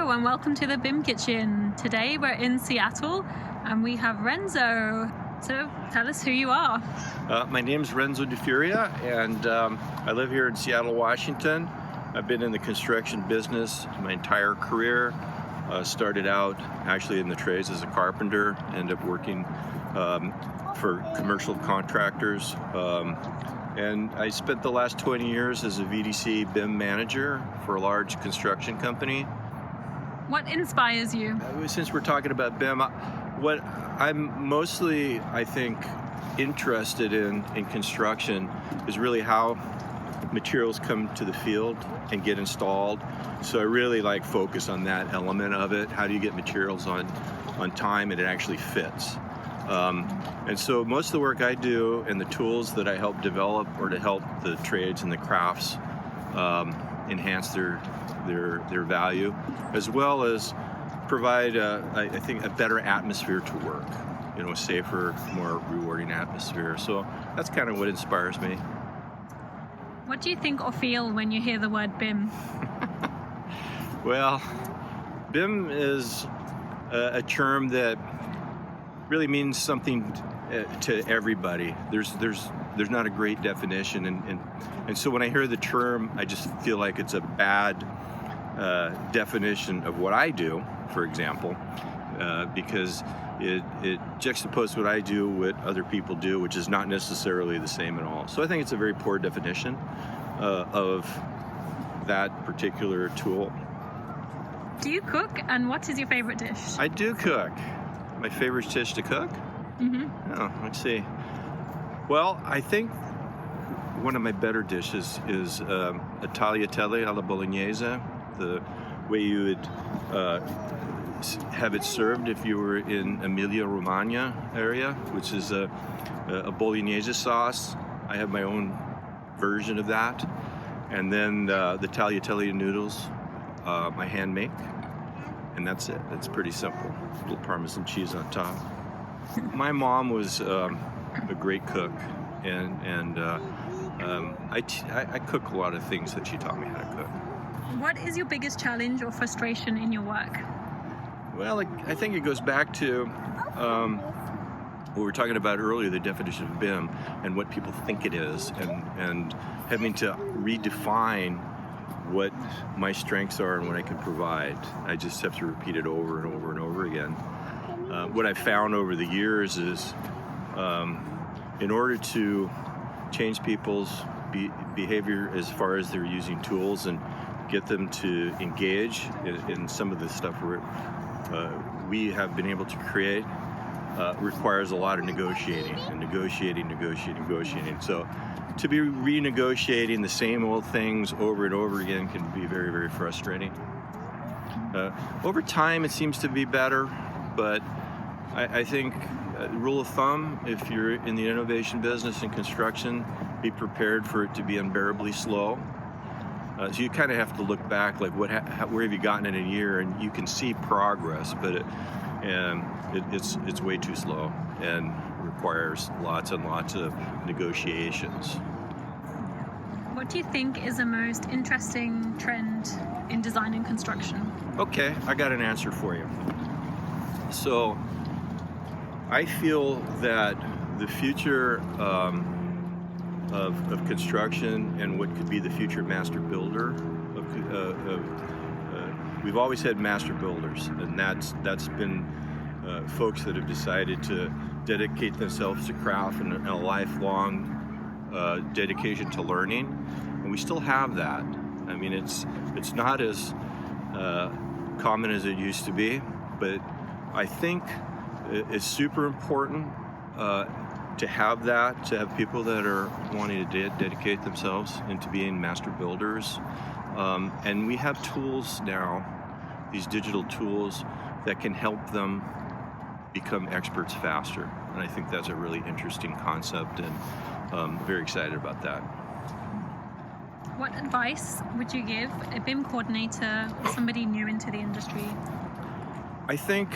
Hello and welcome to the BIM Kitchen. Today we're in Seattle and we have Renzo. So tell us who you are. My name's Renzo di Furia and I live here in Seattle, Washington. I've been in the construction business my entire career. Started out actually in the trades as a carpenter, ended up working for commercial contractors. And I spent the last 20 years as a VDC BIM manager for a large construction company. What inspires you? Since we're talking about BIM, what I'm mostly, I think, interested in construction is really how materials come to the field and get installed. So I really focus on that element of it. How do you get materials on time and it actually fits? And so most of the work I do and the tools that I help develop or to help the trades and the crafts enhance their value, as well as provide, I think, a better atmosphere to work, a safer, more rewarding atmosphere. So that's kind of what inspires me. What do you think or feel when you hear the word BIM? Well, BIM is a term that really means something to everybody. There's not a great definition, and so when I hear the term, I just feel like it's a bad definition of what I do, for example, because it juxtaposes what I do with other people do, which is not necessarily the same at all. So I think it's a very poor definition of that particular tool. Do you cook, and what is your favorite dish? I do cook. My favorite dish to cook? Mm-hmm. Oh, let's see. Well, I think one of my better dishes is tagliatelle alla bolognese. The way you would have it served if you were in Emilia-Romagna area, which is a bolognese sauce. I have my own version of that. And then the tagliatelle noodles I hand make. And that's it. It's pretty simple. A little Parmesan cheese on top. My mom was a great cook, and I cook a lot of things that she taught me how to cook. What is your biggest challenge or frustration in your work? Well, I think it goes back to what we were talking about earlier, the definition of BIM and what people think it is, and having to redefine what my strengths are and what I can provide. I just have to repeat it over and over and over again. What I've found over the years is in order to change people's behavior as far as they're using tools and get them to engage in some of the stuff we have been able to create, requires a lot of negotiating. So to be renegotiating the same old things over and over again can be very, very frustrating. Over time, it seems to be better, but I think the rule of thumb, if you're in the innovation business and construction, be prepared for it to be unbearably slow. So you kind of have to look back, like where have you gotten in a year, and you can see progress, but it's way too slow and requires lots and lots of negotiations. What do you think is the most interesting trend in design and construction? Okay, I got an answer for you. So I feel that the future of construction and what could be the future master builder we've always had master builders, and that's been folks that have decided to dedicate themselves to craft and a lifelong dedication to learning, and we still have that. I mean, it's not as common as it used to be, but I think it's super important to have that, to have people that are wanting to dedicate themselves into being master builders. And we have tools now, these digital tools, that can help them become experts faster. And I think that's a really interesting concept, and I'm very excited about that. What advice would you give a BIM coordinator or somebody new into the industry? I think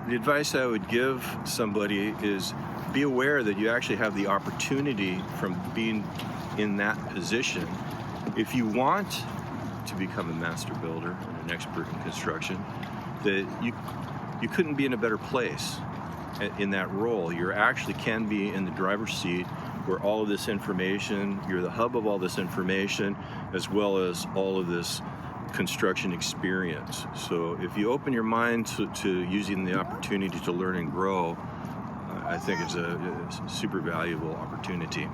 the advice I would give somebody is be aware that you actually have the opportunity from being in that position. If you want to become a master builder and an expert in construction, that you couldn't be in a better place in that role. You actually can be in the driver's seat where all of this information, you're the hub of all this information, as well as all of this construction experience. So if you open your mind to using the opportunity to learn and grow, I think it's a super valuable opportunity.